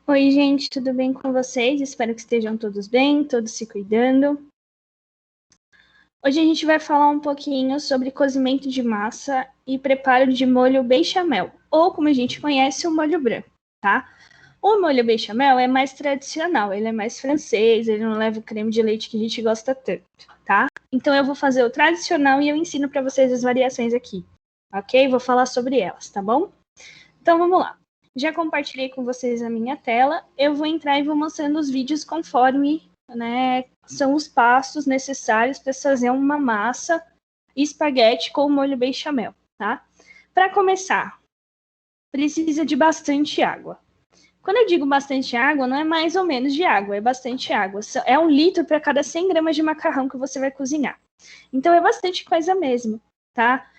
Oi, gente, tudo bem com vocês? Espero que estejam todos bem, todos se cuidando. Hoje a gente vai falar um pouquinho sobre cozimento de massa e preparo de molho bechamel, ou como a gente conhece, o molho branco, tá? O molho bechamel é mais tradicional, ele é mais francês, ele não leva o creme de leite que a gente gosta tanto, tá? Então eu vou fazer o tradicional e eu ensino para vocês as variações aqui, ok? Vou falar sobre elas, tá bom? Então vamos lá. Já compartilhei com vocês a minha tela. Eu vou entrar e vou mostrando os vídeos conforme, né, são os passos necessários para fazer uma massa espaguete com molho bechamel, tá? Para começar, precisa de bastante água. Quando eu digo bastante água, não é mais ou menos de água, é bastante água. É 1 litro para cada 100 gramas de macarrão que você vai cozinhar. Então é bastante coisa mesmo, tá?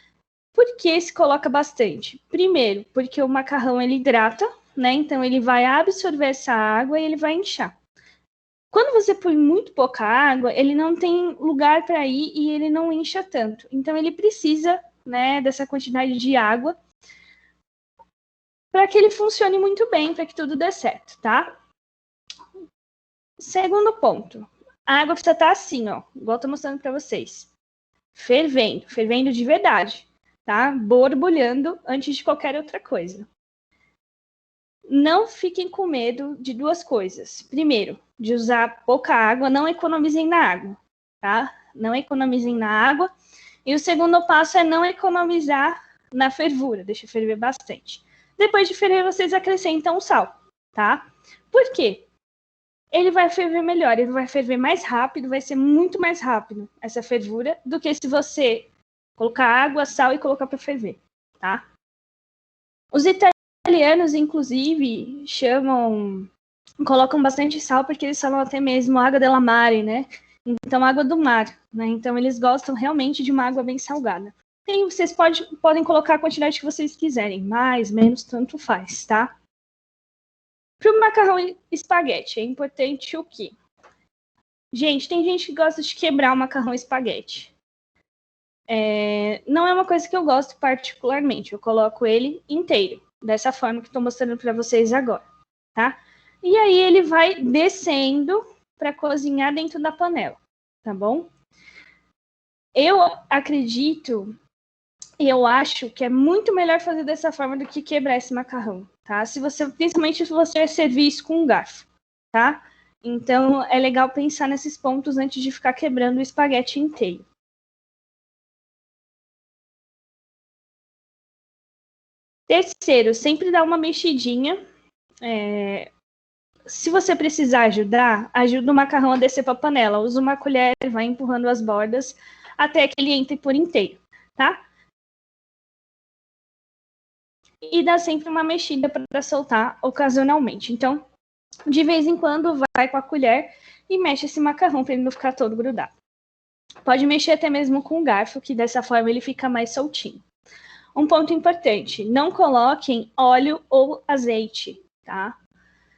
Por que se coloca bastante? Primeiro, porque o macarrão ele hidrata, né? Então ele vai absorver essa água e ele vai inchar. Quando você põe muito pouca água, ele não tem lugar para ir e ele não incha tanto. Então ele precisa, né, dessa quantidade de água para que ele funcione muito bem, para que tudo dê certo, tá? Segundo ponto, a água precisa estar assim, ó, igual eu tô mostrando para vocês. Fervendo de verdade, tá? Borbulhando antes de qualquer outra coisa. Não fiquem com medo de duas coisas. Primeiro, de usar pouca água, não economizem na água, tá? Não economizem na água. E o segundo passo é não economizar na fervura, deixa ferver bastante. Depois de ferver, vocês acrescentam o sal, tá? Por quê? Ele vai ferver melhor, ele vai ferver mais rápido, vai ser muito mais rápido essa fervura do que se você colocar água, sal e colocar para ferver, tá? Os italianos, inclusive, colocam bastante sal porque eles falam até mesmo água della mare, né? Então, água do mar, né? Então, eles gostam realmente de uma água bem salgada. E vocês podem colocar a quantidade que vocês quiserem, mais, menos, tanto faz, tá? Para o macarrão e espaguete, é importante o quê? Gente, tem gente que gosta de quebrar o macarrão e espaguete. Não é uma coisa que eu gosto particularmente, eu coloco ele inteiro, dessa forma que estou mostrando para vocês agora, tá? E aí ele vai descendo para cozinhar dentro da panela, tá bom? Eu acredito e eu acho que é muito melhor fazer dessa forma do que quebrar esse macarrão, tá? Principalmente se você servir isso com um garfo, tá? Então é legal pensar nesses pontos antes de ficar quebrando o espaguete inteiro. Terceiro, sempre dá uma mexidinha. Se você precisar ajudar, ajuda o macarrão a descer para a panela. Usa uma colher, vai empurrando as bordas até que ele entre por inteiro, tá? E dá sempre uma mexida para soltar ocasionalmente. Então, de vez em quando, vai com a colher e mexe esse macarrão para ele não ficar todo grudado. Pode mexer até mesmo com o garfo, que dessa forma ele fica mais soltinho. Um ponto importante, não coloquem óleo ou azeite, tá?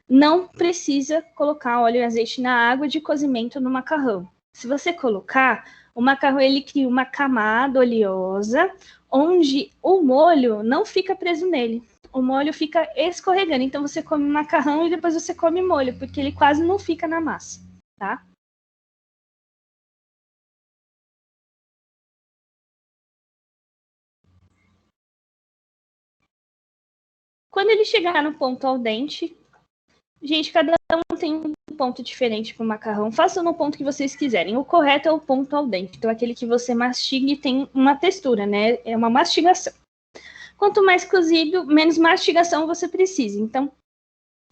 Não precisa colocar óleo e azeite na água de cozimento no macarrão. Se você colocar, o macarrão ele cria uma camada oleosa, onde o molho não fica preso nele. O molho fica escorregando. Então você come macarrão e depois você come molho, porque ele quase não fica na massa, tá? Quando ele chegar no ponto al dente, gente, cada um tem um ponto diferente para o macarrão. Façam no ponto que vocês quiserem. O correto é o ponto al dente. Então, aquele que você mastiga e tem uma textura, né? É uma mastigação. Quanto mais cozido, menos mastigação você precisa. Então,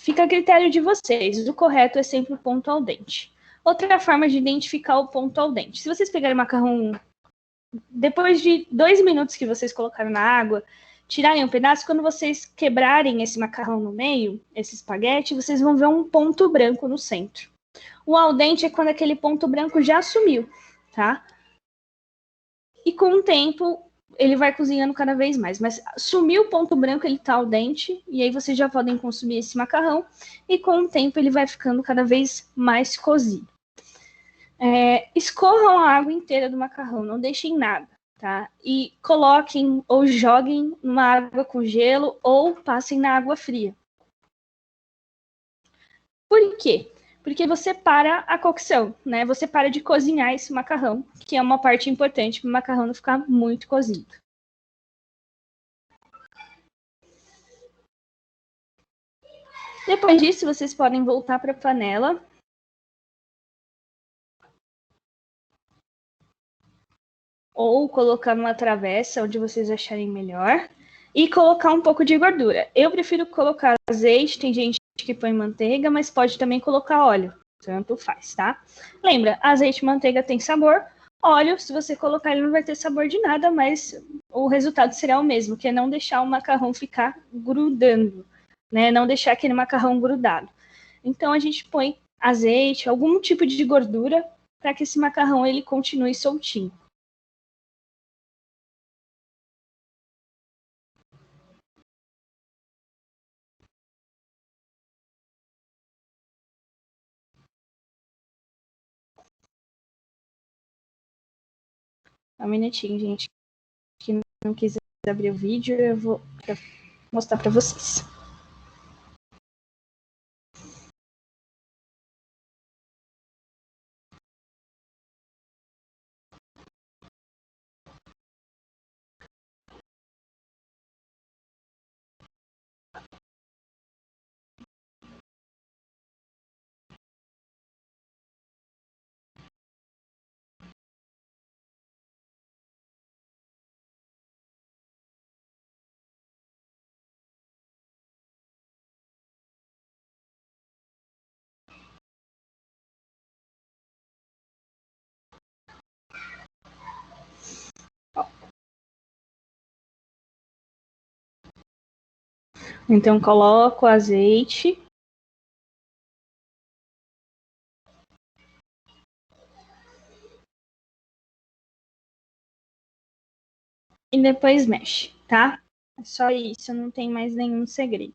fica a critério de vocês. O correto é sempre o ponto al dente. Outra forma de identificar o ponto al dente. Se vocês pegarem o macarrão depois de 2 minutos que vocês colocaram na água, tirarem um pedaço, quando vocês quebrarem esse macarrão no meio, esse espaguete, vocês vão ver um ponto branco no centro. O al dente é quando aquele ponto branco já sumiu, tá? E com o tempo, ele vai cozinhando cada vez mais. Mas sumiu o ponto branco, ele tá al dente, e aí vocês já podem consumir esse macarrão, e com o tempo ele vai ficando cada vez mais cozido. Escorram a água inteira do macarrão, não deixem nada, tá? E coloquem ou joguem numa água com gelo ou passem na água fria. Por quê? Porque você para a cocção, né? Você para de cozinhar esse macarrão, que é uma parte importante para o macarrão não ficar muito cozido. Depois disso, vocês podem voltar para a panela. Ou colocar numa travessa, onde vocês acharem melhor. E colocar um pouco de gordura. Eu prefiro colocar azeite, tem gente que põe manteiga, mas pode também colocar óleo. Tanto faz, tá? Lembra, azeite e manteiga tem sabor. Óleo, se você colocar, ele não vai ter sabor de nada, mas o resultado será o mesmo, que é não deixar o macarrão ficar grudando, né? Não deixar aquele macarrão grudado. Então a gente põe azeite, algum tipo de gordura, para que esse macarrão ele continue soltinho. Um minutinho, gente, que não quis abrir o vídeo, eu vou mostrar para vocês. Então, coloco o azeite. E depois mexe, tá? É só isso, não tem mais nenhum segredo.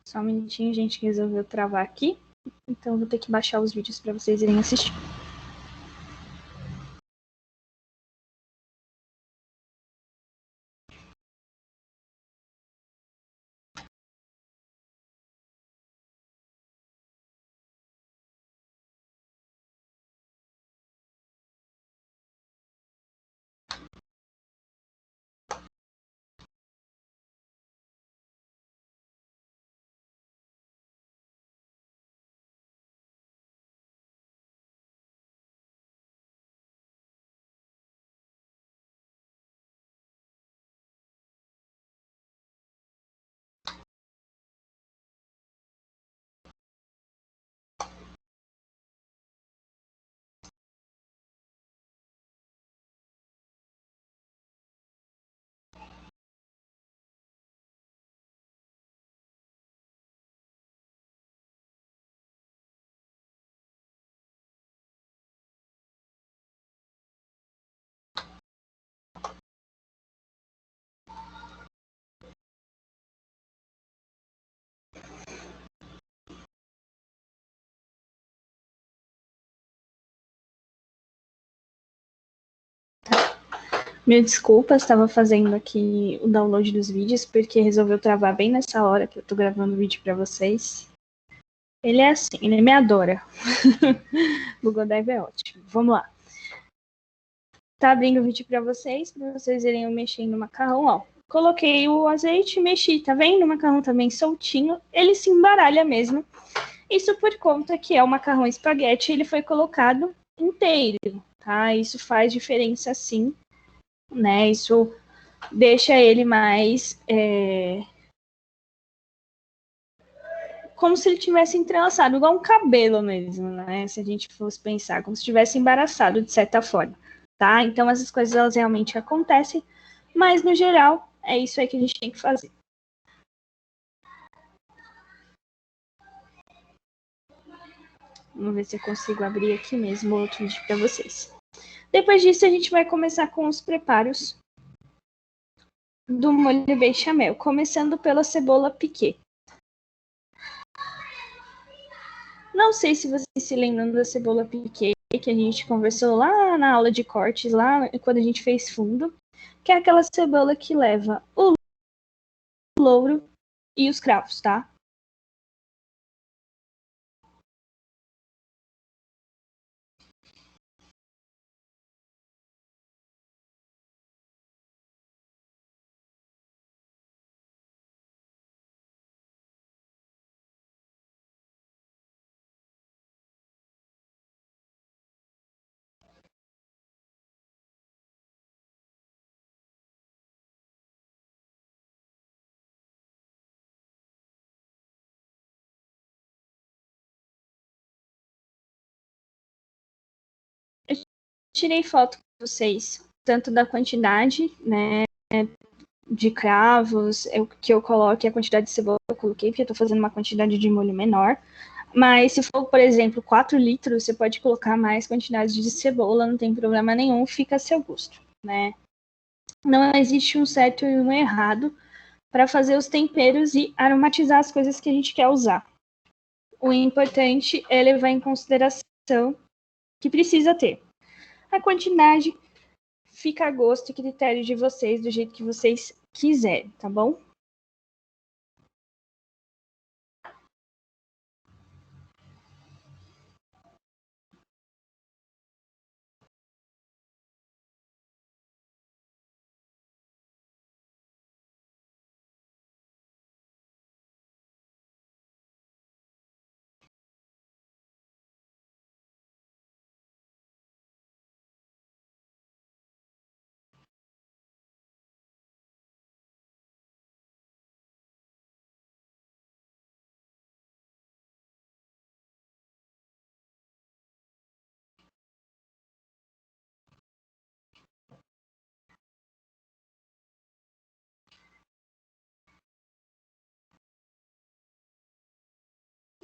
Só um minutinho, gente, que resolveu travar aqui. Então, eu vou ter que baixar os vídeos para vocês irem assistir. Mil desculpas, estava fazendo aqui o download dos vídeos, porque resolveu travar bem nessa hora que eu tô gravando o vídeo para vocês. Ele é assim, ele me adora. O Google Drive é ótimo. Vamos lá. Tá abrindo o vídeo para vocês irem mexendo no macarrão, ó. Coloquei o azeite e mexi, tá vendo? O macarrão tá bem soltinho, ele se embaralha mesmo. Isso por conta que é o macarrão espaguete, ele foi colocado inteiro, tá? Isso faz diferença sim, né? Isso deixa ele mais como se ele tivesse entrelaçado, igual um cabelo mesmo, né? Se a gente fosse pensar, como se tivesse embaraçado, de certa forma, tá? Então, essas coisas, elas realmente acontecem, mas, no geral, é isso aí que a gente tem que fazer. Vamos ver se eu consigo abrir aqui mesmo outro vídeo para vocês. Depois disso, a gente vai começar com os preparos do molho bechamel, começando pela cebola piquê. Não sei se vocês se lembram da cebola piquê, que a gente conversou lá na aula de cortes, lá quando a gente fez fundo, que é aquela cebola que leva o louro e os cravos, tá? Eu tirei foto com vocês, tanto da quantidade, né, de cravos, que eu coloque a quantidade de cebola que eu coloquei, porque eu tô fazendo uma quantidade de molho menor. Mas se for, por exemplo, 4 litros, você pode colocar mais quantidade de cebola, não tem problema nenhum, fica a seu gosto, né? Não existe um certo e um errado para fazer os temperos e aromatizar as coisas que a gente quer usar. O importante é levar em consideração que precisa ter. A quantidade fica a gosto e critério de vocês, do jeito que vocês quiserem, tá bom?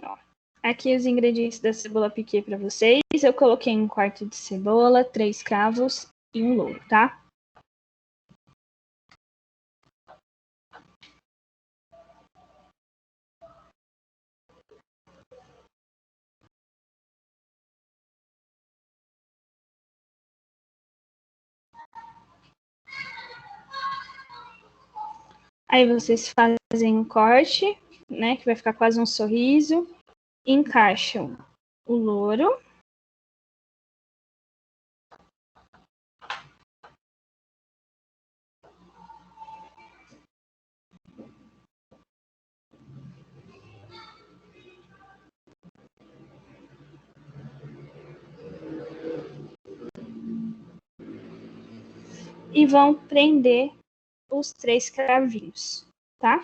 Ó, aqui os ingredientes da cebola piquê para vocês. Eu coloquei 1/4 de cebola, 3 cravos e um louro, tá? Aí vocês fazem um corte, né, que vai ficar quase um sorriso, encaixam o louro. E vão prender os 3 cravinhos, tá?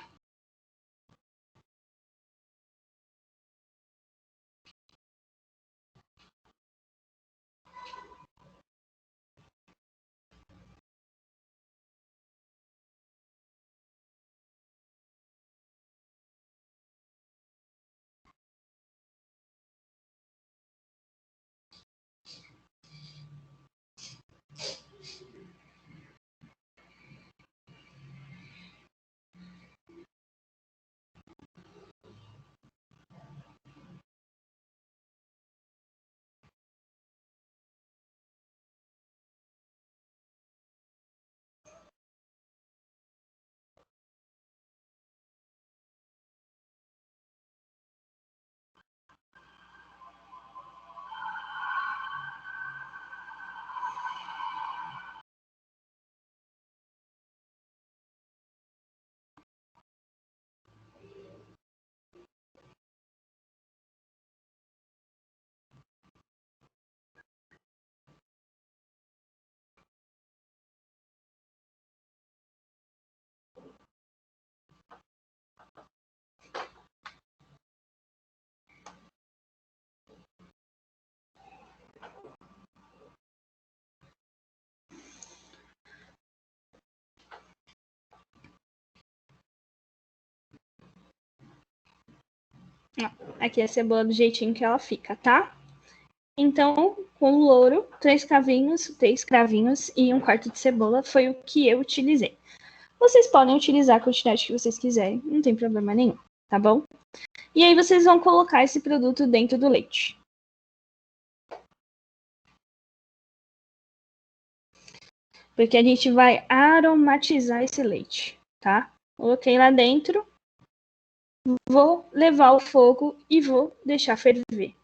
Aqui é a cebola do jeitinho que ela fica, tá? Então, com o louro, 3 cravinhos e 1/4 de cebola foi o que eu utilizei. Vocês podem utilizar a quantidade que vocês quiserem, não tem problema nenhum, tá bom? E aí vocês vão colocar esse produto dentro do leite. Porque a gente vai aromatizar esse leite, tá? Coloquei lá dentro, vou levar ao fogo e vou deixar ferver.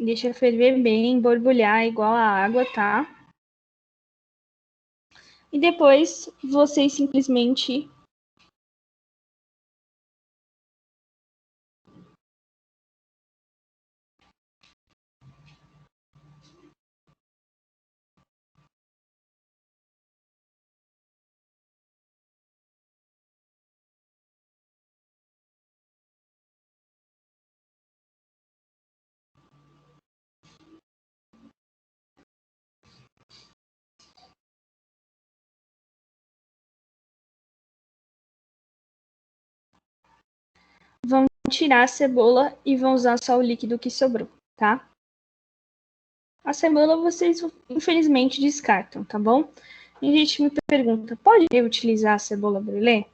Deixa ferver bem, borbulhar igual a água, tá? E depois vocês simplesmente vão tirar a cebola e vão usar só o líquido que sobrou, tá? A cebola vocês, infelizmente, descartam, tá bom? E a gente me pergunta, pode reutilizar a cebola brûlée?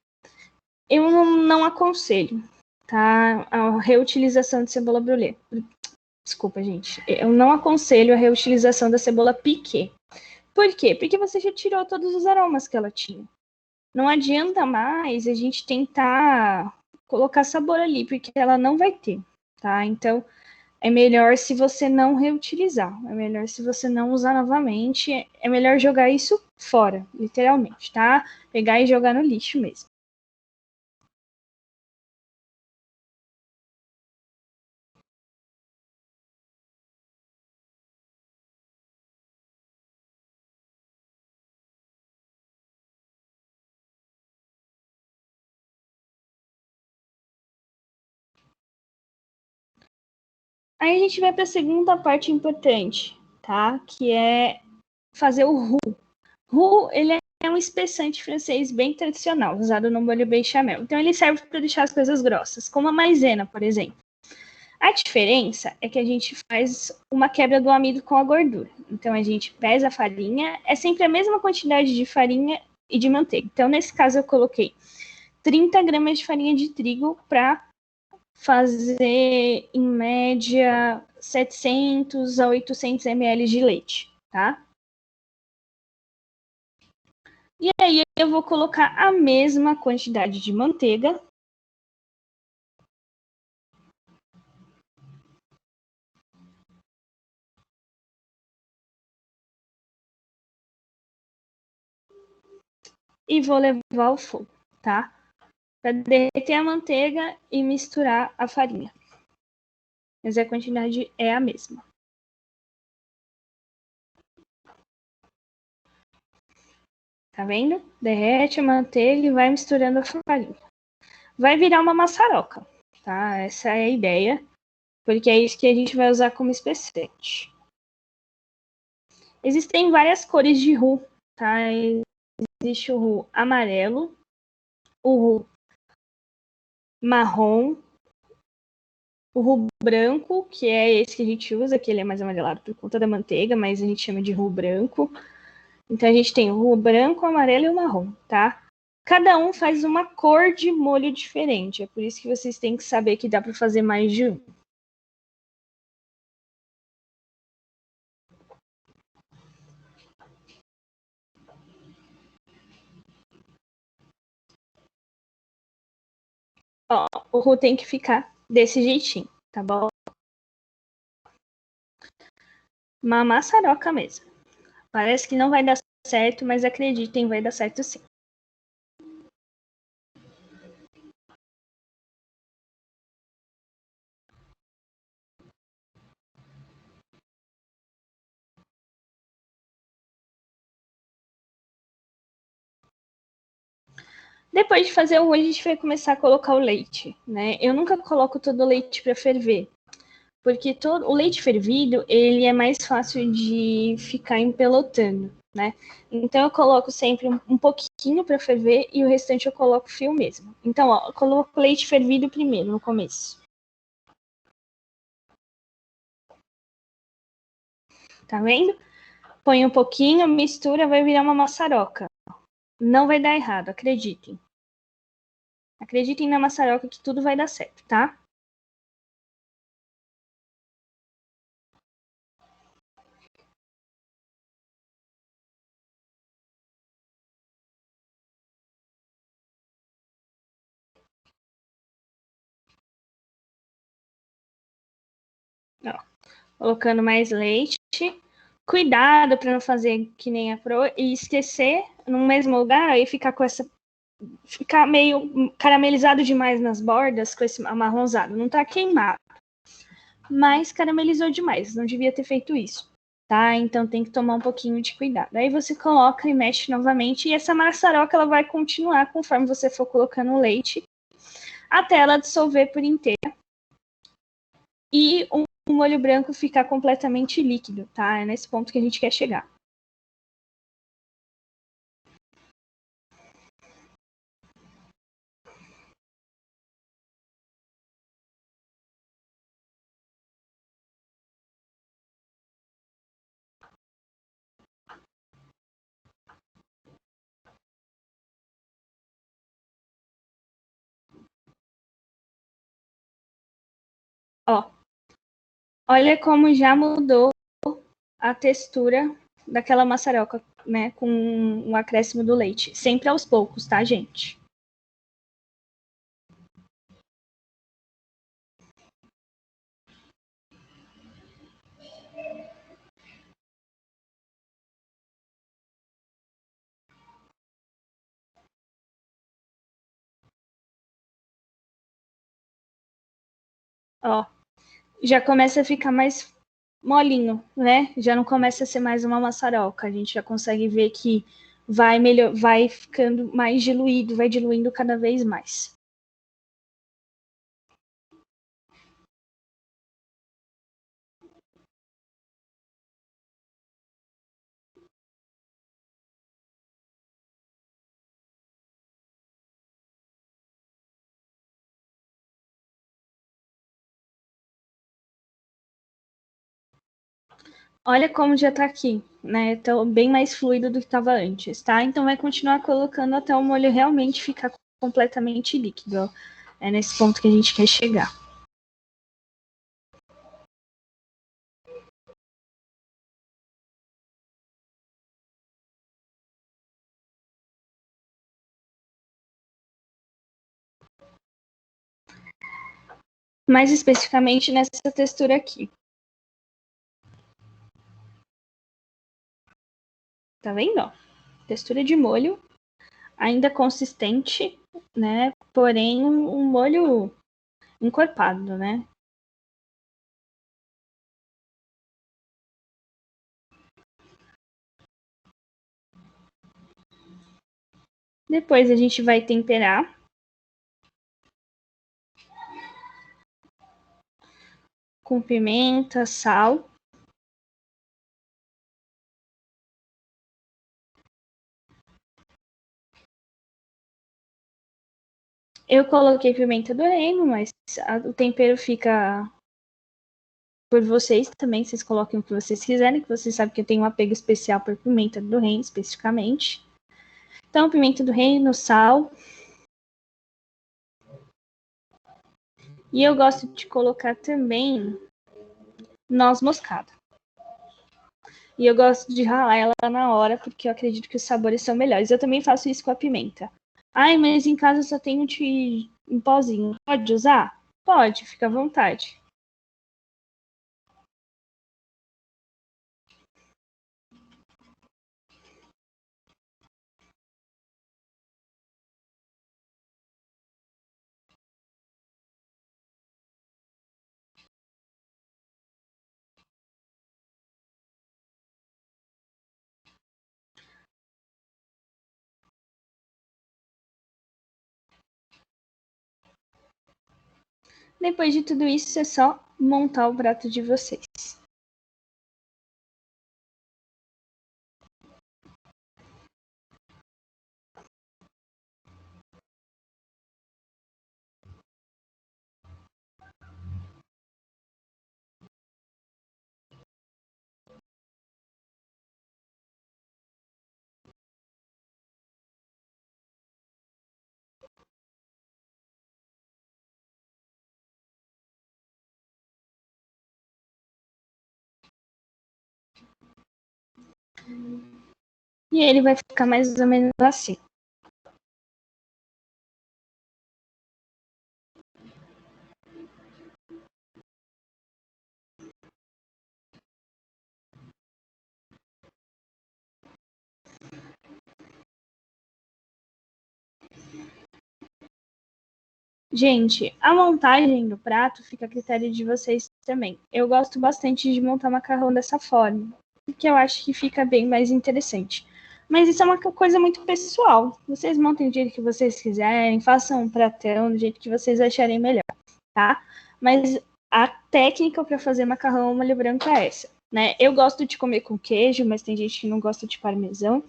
Eu não aconselho, tá? A reutilização de cebola brûlée. Desculpa, gente. Eu não aconselho a reutilização da cebola piquê. Por quê? Porque você já tirou todos os aromas que ela tinha. Não adianta mais a gente tentar colocar sabor ali, porque ela não vai ter, tá? Então, é melhor se você não reutilizar. É melhor se você não usar novamente. É melhor jogar isso fora, literalmente, tá? Pegar e jogar no lixo mesmo. Aí a gente vai para a segunda parte importante, tá? Que é fazer o roux. Roux, ele é um espessante francês bem tradicional, usado no molho bechamel. Então ele serve para deixar as coisas grossas, como a maisena, por exemplo. A diferença é que a gente faz uma quebra do amido com a gordura. Então a gente pesa a farinha, é sempre a mesma quantidade de farinha e de manteiga. Então nesse caso eu coloquei 30 gramas de farinha de trigo para fazer em média 700 a 800 ml de leite, tá? E aí eu vou colocar a mesma quantidade de manteiga e vou levar ao fogo, tá? Para derreter a manteiga e misturar a farinha. Mas a quantidade é a mesma. Tá vendo? Derrete a manteiga e vai misturando a farinha. Vai virar uma maçaroca, tá? Essa é a ideia, porque é isso que a gente vai usar como espessante. Existem várias cores de roux, tá? Existe o roux amarelo, o roux marrom, o roux branco, que é esse que a gente usa, que ele é mais amarelado por conta da manteiga, mas a gente chama de roux branco. Então a gente tem o roux branco, o amarelo e o marrom, tá? Cada um faz uma cor de molho diferente, é por isso que vocês têm que saber que dá para fazer mais de um. Ó, o roux tem que ficar desse jeitinho, tá bom? Uma maçaroca mesmo. Parece que não vai dar certo, mas acreditem, vai dar certo sim. Depois de fazer o molho, a gente vai começar a colocar o leite, né? Eu nunca coloco todo o leite para ferver, porque todo o leite fervido, ele é mais fácil de ficar empelotando, né? Então eu coloco sempre um pouquinho para ferver e o restante eu coloco fio mesmo. Então, ó, eu coloco o leite fervido primeiro, no começo. Tá vendo? Põe um pouquinho, mistura, vai virar uma maçaroca. Não vai dar errado, acreditem. Acreditem na maçaroca que tudo vai dar certo, tá? Ó, colocando mais leite. Cuidado para não fazer que nem a Pro e esquecer no mesmo lugar e ficar com essa. Ficar meio caramelizado demais nas bordas com esse amarronzado. Não tá queimado, mas caramelizou demais. Não devia ter feito isso, tá? Então tem que tomar um pouquinho de cuidado. Aí você coloca e mexe novamente e essa maçaroca ela vai continuar conforme você for colocando o leite até ela dissolver por inteiro e o molho branco ficar completamente líquido, tá? É nesse ponto que a gente quer chegar. Ó, olha como já mudou a textura daquela maçaroca, né, com o acréscimo do leite. Sempre aos poucos, tá, gente? Ó, já começa a ficar mais molinho, né? Já não começa a ser mais uma maçaroca. A gente já consegue ver que vai ficando mais diluído, vai diluindo cada vez mais. Olha como já tá aqui, né? Tá bem mais fluido do que estava antes, tá? Então vai continuar colocando até o molho realmente ficar completamente líquido. Ó. É nesse ponto que a gente quer chegar. Mais especificamente nessa textura aqui. Tá vendo? Ó? Textura de molho, ainda consistente, né? Porém, um molho encorpado, né? Depois a gente vai temperar com pimenta, sal. Eu coloquei pimenta do reino, mas o tempero fica por vocês também. Vocês coloquem o que vocês quiserem, que vocês sabem que eu tenho um apego especial por pimenta do reino, especificamente. Então, pimenta do reino, sal. E eu gosto de colocar também noz moscada. E eu gosto de ralar ela na hora, porque eu acredito que os sabores são melhores. Eu também faço isso com a pimenta. Ai, mas em casa eu só tenho um pozinho. Pode usar? Pode, fica à vontade. Depois de tudo isso, é só montar o prato de vocês. E ele vai ficar mais ou menos assim. Gente, a montagem do prato fica a critério de vocês também. Eu gosto bastante de montar macarrão dessa forma, porque eu acho que fica bem mais interessante. Mas isso é uma coisa muito pessoal. Vocês montem do jeito que vocês quiserem, façam um pratão do jeito que vocês acharem melhor, tá? Mas a técnica para fazer macarrão ao molho branco é essa, né? Eu gosto de comer com queijo, mas tem gente que não gosta de parmesão.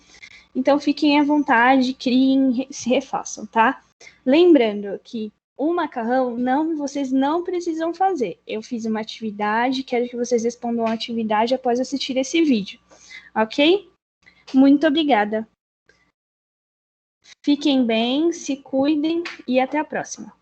Então fiquem à vontade, criem, se refaçam, tá? Lembrando que o macarrão vocês não precisam fazer. Eu fiz uma atividade, quero que vocês respondam a atividade após assistir esse vídeo, ok? Muito obrigada. Fiquem bem, se cuidem e até a próxima.